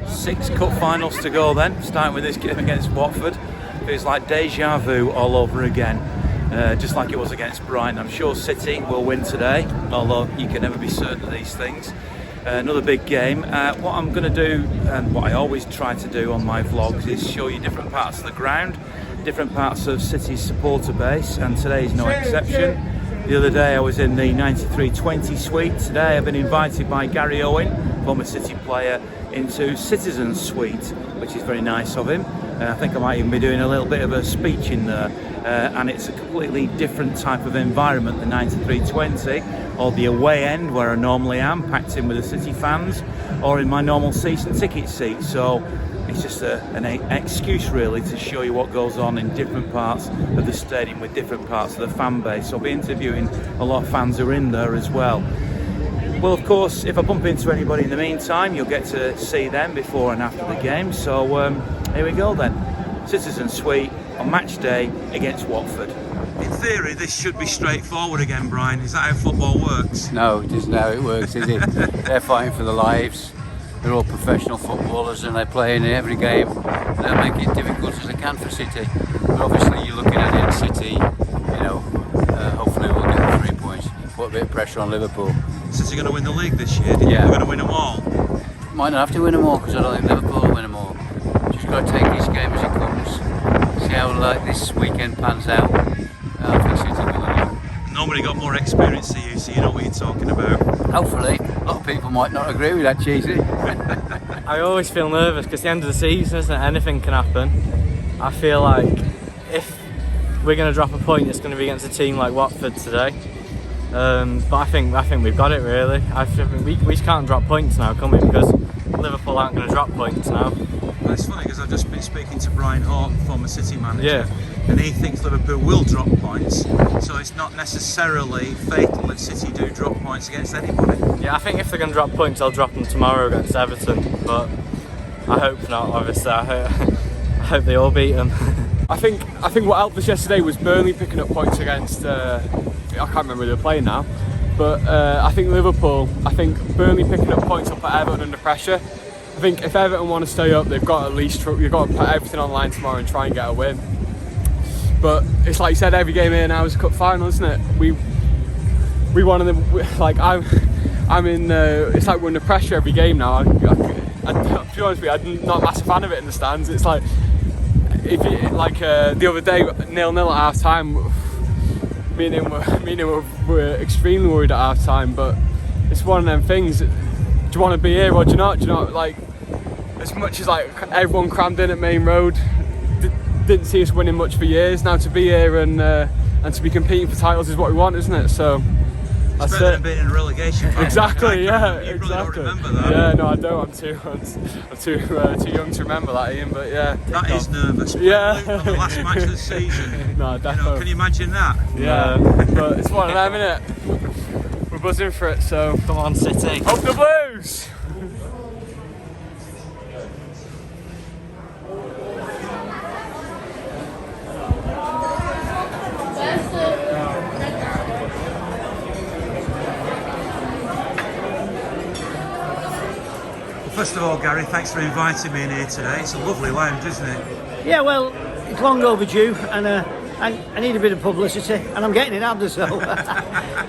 Six cup finals to go then, starting with this game against Watford. Feels like deja vu all over again, just like it was against Brighton. I'm sure City will win today, although you can never be certain of these things. Another big game. What I'm going to do, and what I always try to do on my vlogs, is show you different parts of the ground, different parts of City's supporter base, and today is no exception. The other day I was in the 9320 suite. Today I've been invited by Gary Owen, former City player, into Cityzens suite, which is very nice of him. I think I might even be doing a little bit of a speech in there, and it's a completely different type of environment, the 9320, or the away end where I normally am, packed in with the City fans, or in my normal season ticket seat. So it's just an excuse really to show you what goes on in different parts of the stadium with different parts of the fan base. I'll be interviewing a lot of fans who are in there as well. Well, of course, if I bump into anybody in the meantime, you'll get to see them before and after the game. So here we go then. Citizens Suite on match day against Watford. In theory, this should be straightforward again, Brian. Is that how football works? No, it isn't how it works, is it? They're fighting for their lives. They're all professional footballers and they play in every game. They'll make it difficult as they can for City. But obviously, you're looking at it, City, you know, hopefully we'll get the 3 points. Put a bit of pressure on Liverpool. City going to win the league this year? Yeah. We're going to win them all? Might not have to win them all because I don't think Liverpool will win them all. Just got to take each game as it comes. See how this weekend pans out. I think City will win. Nobody got more experience than you, so you know what you're talking about. Hopefully. A lot of people might not agree with that, Cheesy. I always feel nervous because the end of the season, isn't it? Anything can happen. I feel like if we're going to drop a point, it's going to be against a team like Watford today. But I think we've got it really. We can't drop points now, can we? Because Liverpool aren't going to drop points now. Well, it's funny because I've just been speaking to Brian Hawke, former City manager, yeah, and he thinks Liverpool will drop points. So it's not necessarily fatal if City do drop points against anybody. Yeah, I think if they're going to drop points, they'll drop them tomorrow against Everton. But I hope not. Obviously, I hope they all beat them. I think what helped us yesterday was Burnley picking up points against. I can't remember who they're playing now, but I think Burnley picking up points will put Everton under pressure. I think if Everton want to stay up, they've got to put everything on the line tomorrow and try and get a win. But it's like you said, every game here now is a cup final, isn't it? We want them. Like I'm in. It's like we're under pressure every game now. To be honest with you, I'm not a massive fan of it in the stands. It's like the other day, 0-0 at half time. Me and him were extremely worried at half time, but it's one of them things. Do you want to be here or do you not? Do you not, like, as much as like everyone crammed in at Main Road, didn't see us winning much for years. Now to be here and to be competing for titles is what we want, isn't it? So it's better than being in a relegation fight. Exactly, yeah, you exactly. Don't remember that. Yeah, no, I don't. I'm too young to remember that, Ian. But yeah, that is nervous. Yeah, on the last match of the season. No, definitely. Can you imagine that? Yeah, but it's one of them, innit? We're buzzing for it. So come on, City. Up the Blues! First of all, Gary, thanks for inviting me in here today. It's a lovely lounge, isn't it? Yeah, well, it's long overdue, and I need a bit of publicity, and I'm getting it out there, so.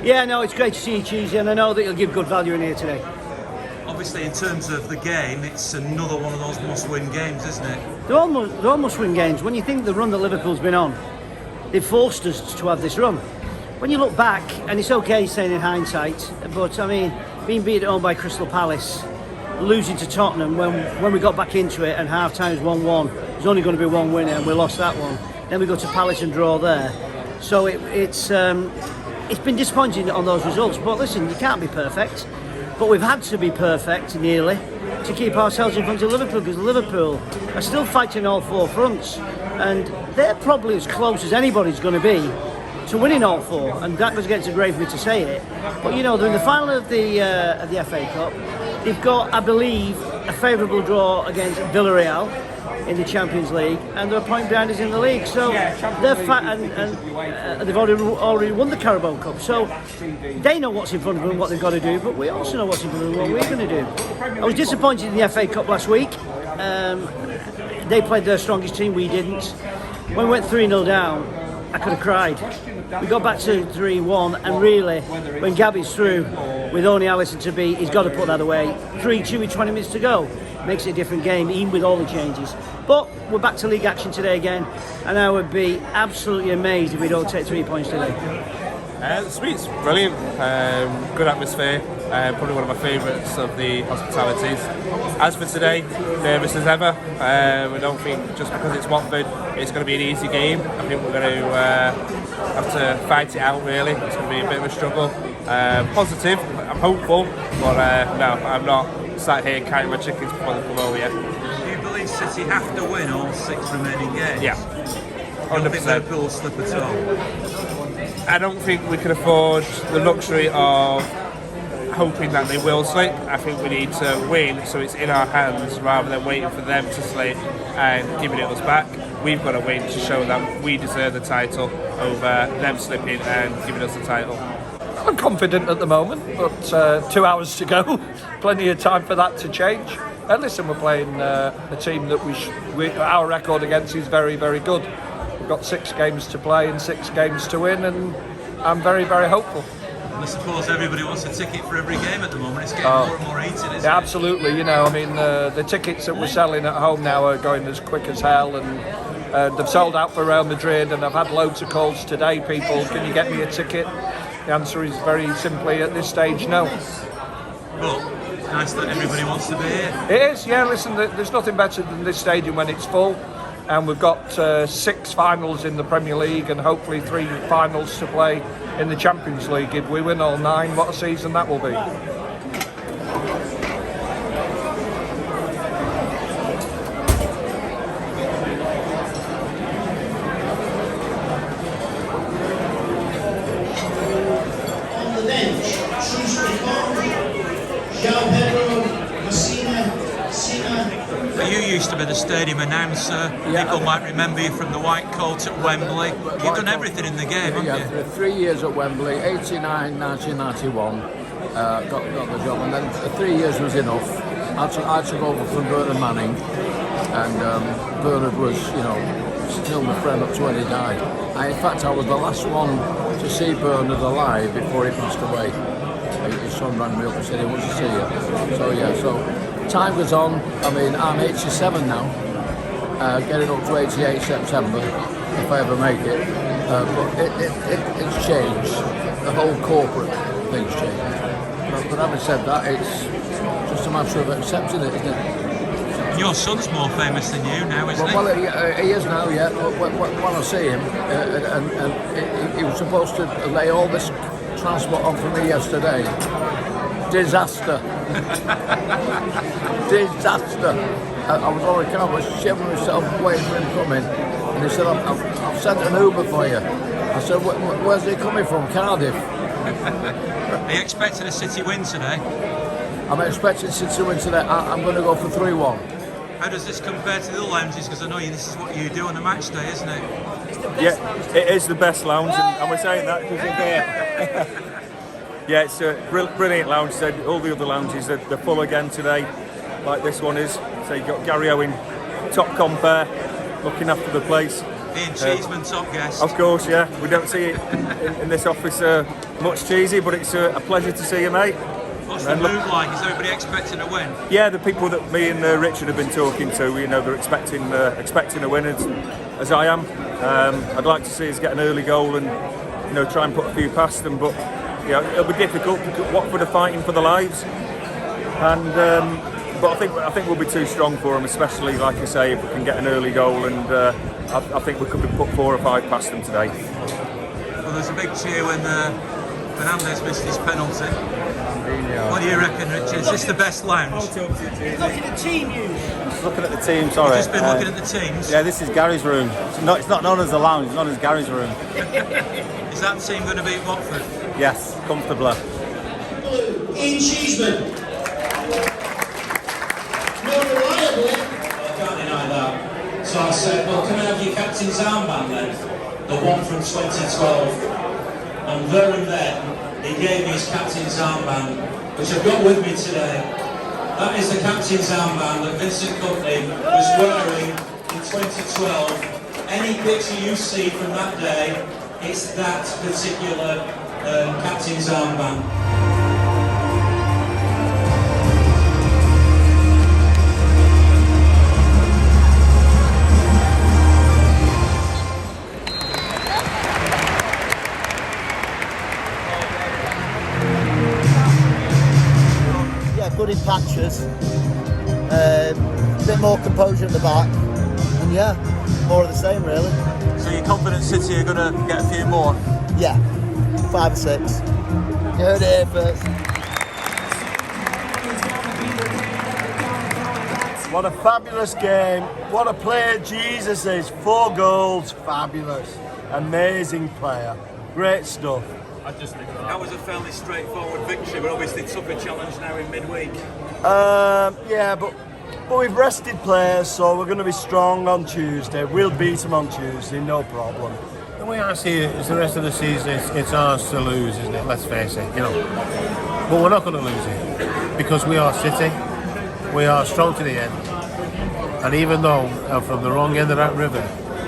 Yeah, no, it's great to see you, Cheesy, and I know that you'll give good value in here today. Obviously, in terms of the game, it's another one of those must-win games, isn't it? They're all must-win games. When you think the run that Liverpool's been on, they've forced us to have this run. When you look back, and it's okay saying in hindsight, but I mean, being beat at home by Crystal Palace, losing to Tottenham when we got back into it and half time was 1-1, there's only going to be one winner and we lost that one. Then we go to Palace and draw there. So it's been disappointing on those results. But listen, you can't be perfect. But we've had to be perfect nearly to keep ourselves in front of Liverpool, because Liverpool are still fighting all four fronts, and they're probably as close as anybody's going to be to winning all four. And that goes against the grave for me to say it. But you know, they're in the final of the FA Cup. They've got, I believe, a favourable draw against Villarreal in the Champions League, and they're a point behind us in the league. So they're fat, and they've already won the Carabao Cup. So they know what's in front of them, what they've got to do, but we also know what's in front of them, what we're going to do. I was disappointed in the FA Cup last week. They played their strongest team, we didn't. When we went 3-0 down, I could have cried. We got back to 3-1, and really, when Gabby's through with only Allison to beat, he's got to put that away. 3-2 with 20 minutes to go makes it a different game, even with all the changes. But we're back to league action today again, and I would be absolutely amazed if we don't take 3 points today. The suite's brilliant, good atmosphere, probably one of my favourites of the hospitalities. As for today, nervous as ever. I don't think just because it's Watford it's going to be an easy game. I think we're going to have to fight it out really. It's going to be a bit of a struggle. Positive, I'm hopeful, but no, I'm not sat here counting my chickens before they come over yet. Do you believe City have to win all 6 remaining games? Yeah, 100%. You don't think Liverpool will slip at all? I don't think we can afford the luxury of hoping that they will slip. I think we need to win so it's in our hands rather than waiting for them to slip and giving it us back. We've got to win to show that we deserve the title over them slipping and giving us the title. I'm confident at the moment, but 2 hours to go. Plenty of time for that to change. And listen, we're playing a team that our record against is very, very good. We've got 6 games to play and 6 games to win, and I'm very, very hopeful. I suppose everybody wants a ticket for every game at the moment. It's getting more and more heated, isn't it? Absolutely. You know, I mean, the tickets that we're selling at home now are going as quick as hell, and they've sold out for Real Madrid, and I've had loads of calls today. People, can you get me a ticket? The answer is very simply at this stage, no. But it's nice that everybody wants to be here. It is, yeah. Listen, there's nothing better than this stadium when it's full, and we've got 6 finals in the Premier League and hopefully 3 finals to play in the Champions League. If we win all 9, what a season that will be. You used to be the stadium announcer. People might remember you from the white coat at Wembley. You've done everything in the game, haven't you? Yeah, 3 years at Wembley, 89, 1991, got the job, and then 3 years was enough. I took over from Bernard Manning, and Bernard was, still my friend up to when he died. In fact, I was the last one to see Bernard alive before he passed away. His son rang me up and said he wants to see you. So time goes on. I mean, I'm 87 now, getting up to 88 September, if I ever make it. But it's changed. The whole corporate thing's changed. But having said that, it's just a matter of accepting it, isn't it? Your son's more famous than you now, isn't he? Well, he is now, yeah. When I see him, and he was supposed to lay all this transport on for me yesterday. Disaster. Disaster. I was on the car, I was shivering myself waiting for him coming, and he said, I've sent an Uber for you. I said, where's he coming from? Cardiff. Are you expecting a City win today? I'm expecting City to win today. I'm going to go for 3-1. How does this compare to the other lounges? Because I know this is what you do on a match day, isn't it? Yeah, it is the best lounge, and we're saying that because in there. Yeah, it's a brilliant lounge. All the other lounges, they're full again today, like this one is. So you've got Gary Owen, top compare, looking after the place. Ian Cheeseman, top guest. Of course, yeah. We don't see it in this office much cheesy, but it's a pleasure to see you, mate. What's the mood like? Is everybody expecting a win? Yeah, the people that me and Richard have been talking to, they're expecting a win, as I am. I'd like to see us get an early goal and try and put a few past them, but it'll be difficult because Watford are fighting for their lives, and but I think we'll be too strong for them, especially like I say if we can get an early goal, and I think we could put 4 or 5 past them today. Well, there's a big cheer when Fernandes missed his penalty. What do you reckon, Richard? Is this the best lounge? Looking at team use. Looking at the team, sorry. You've just been looking at the teams? Yeah, this is Gary's room. It's not known as the lounge, it's known as Gary's room. Is that team going to beat Watford? Yes, comfortably. Ian Cheeseman. So I said, well, can I have your captain's armband then? The one from 2012. And there and then, he gave me his captain's armband, which I've got with me today. That is the captain's armband that Vincent Company was wearing in 2012. Any picture you see from that day, it's that particular captain's armband. Good in patches, a bit more composure at the back, and yeah, more of the same really. So you're confident City are going to get a few more? Yeah, 5 or 6. You heard it here first. What a fabulous game. What a player Jesus is. 4 goals, fabulous. Amazing player. Great stuff. That was a fairly straightforward victory, but obviously took a challenge now in midweek. Yeah, but we've rested players, so we're going to be strong on Tuesday. We'll beat them on Tuesday, no problem. The way I see it is the rest of the season, it's ours to lose, isn't it? Let's face it, you know. But we're not going to lose it because we are City. We are strong to the end. And even though I'm from the wrong end of that river,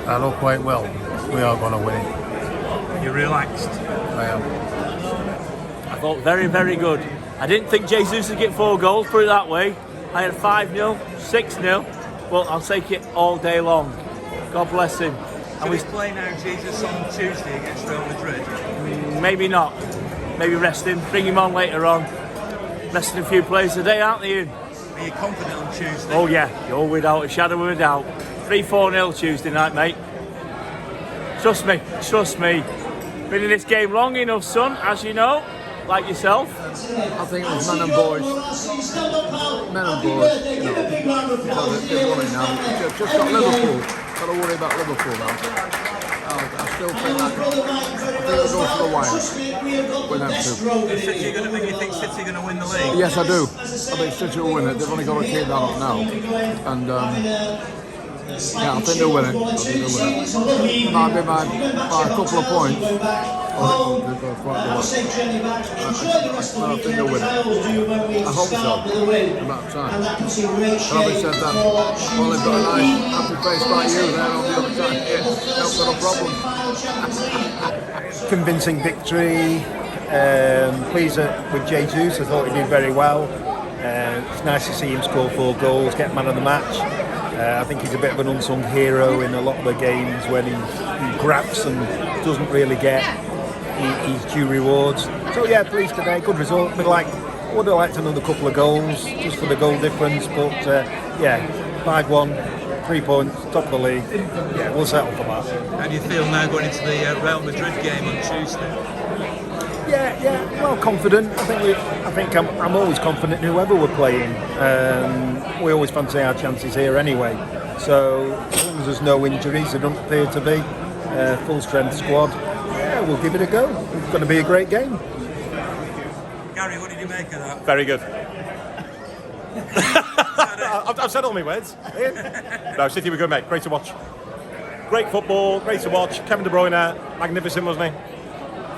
I know quite well we are going to win it. You're relaxed? I am. I thought very, very good. I didn't think Jesus would get 4 goals, put it that way. I had 5-0, 6-0, but I'll take it all day long. God bless him. So he's playing now, Jesus, on Tuesday against Real Madrid? Maybe not. Maybe rest him, bring him on later on. Resting a few players today, aren't they, Ian? Are you confident on Tuesday? Oh yeah, you're without a shadow of a doubt. 3-4-0 Tuesday night, mate. Trust me, trust me. Been in this game long enough, son, as you know, like yourself. I think it was men and boys. Men and boys, you know. They've won it now. Just got Liverpool. Got to worry about Liverpool now. I still think that. I think it'll go for the wire. With them two. Is City going to make you think City are going to win the league? Yes, I do. I think City will win it. They've only got to keep that up now. And yeah, I think they'll win it. I think they'll win it. It might be by a couple of points. I think they'll win it. I hope so. About time. But having said that, well, they've got a nice happy face like you there on the other side. Yeah, that's not a problem. Convincing victory. Pleased with Jesus. I thought he did very well. It's nice to see him score 4 goals, get man of the match. I think he's a bit of an unsung hero in a lot of the games when he grabs and doesn't really get his due rewards. So yeah, pleased today, good result. Would have liked another couple of goals just for the goal difference, but yeah, 5-1, 3 points, top of the league. Yeah, we'll settle for that. How do you feel now going into the Real Madrid game on Tuesday? Yeah, well, confident. I think I'm always confident in whoever we're playing. We always fancy our chances here anyway. So as long as there's no injuries, there don't appear to be, full strength squad. Yeah, we'll give it a go. It's going to be a great game. Gary, what did you make of that? Very good. I've said all my words. No, City were good, mate. Great to watch. Great football, great to watch. Kevin De Bruyne, magnificent, wasn't he?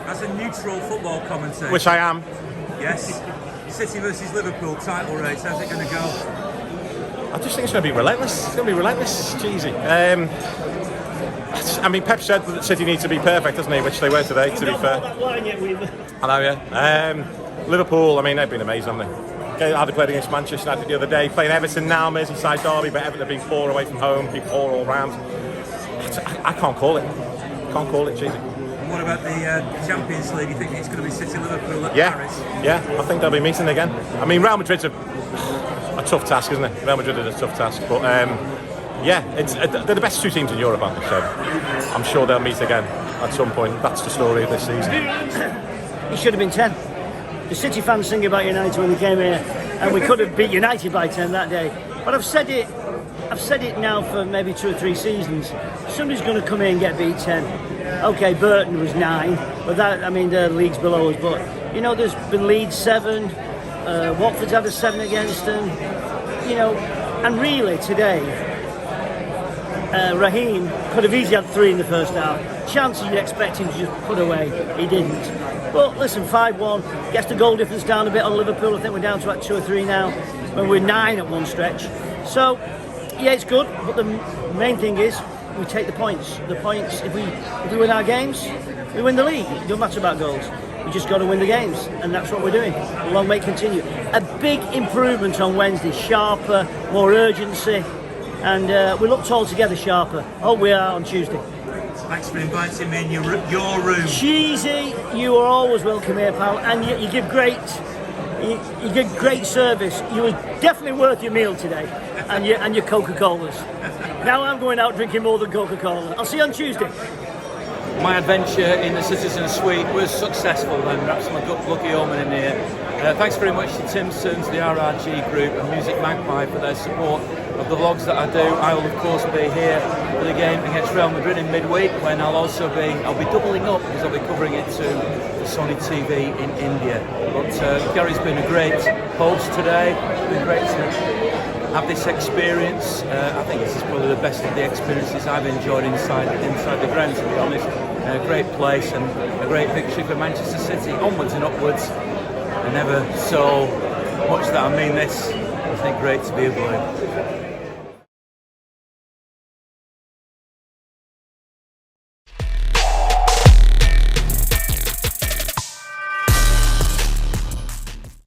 As a neutral football commentator. Which I am. Yes. City versus Liverpool title race, how's it going to go? I just think it's going to be relentless. It's going to be relentless. Cheesy. I mean, Pep said that City need to be perfect, doesn't he? Which they were today, to be fair. I know, yeah. Liverpool, I mean, they've been amazing, haven't they? How they played against Manchester United the other day. Playing Everton now, Merseyside derby, but Everton have been 4 away from home, people 4 all round. I can't call it. Can't call it, cheesy. What about the Champions League? You think it's going to be City-Liverpool at Paris? Yeah, I think they'll be meeting again. I mean, Real Madrid's a tough task, isn't it? Real Madrid is a tough task, but yeah, they're the best 2 teams in Europe, aren't they? So I'm sure they'll meet again at some point. That's the story of this season. It should have been 10. The City fans sing about United when they came here, and we could have beat United by 10 that day. But I've said it now for maybe 2 or 3 seasons. Somebody's going to come in and get beat 10. Okay, Burton was 9, but that, I mean, the league's below us. But you know, there's been Leeds 7. Watford's had a 7 against them. You know, and really today, Raheem could have easily had 3 in the first half. Chances you'd expect him to just put away. He didn't. But listen, 5-1 gets the goal difference down a bit on Liverpool. I think we're down to about 2 or 3 now, when we're 9 at one stretch. So yeah, it's good. But the main thing is we take the points. The points. If we win our games, we win the league. It don't matter about goals. We just got to win the games, and that's what we're doing. Long may it continue. A big improvement on Wednesday. Sharper, more urgency, and we looked all together sharper. Oh, we are on Tuesday. Thanks for inviting me in your room. Cheesy, you are always welcome here, pal, and you give great service. You were definitely worth your meal today, and your Coca-Colas. Now I'm going out drinking more than Coca-Cola. I'll see you on Tuesday. My adventure in the Cityzens suite was successful, and perhaps I'm a lucky omen in here. Thanks very much to Timpson's, the RRG Group and MusicMagpie for their support of the vlogs that I do. I will of course be here for the game against Real Madrid in midweek, when I'll be doubling up because I'll be covering it to the Sony TV in India. But Gary's been a great host today. It's been great to have this experience. I think this is probably the best of the experiences I've enjoyed inside the ground, to be honest. A great place and a great victory for Manchester City. Onwards and upwards. And never so much that I mean this. Isn't it great to be a Blue?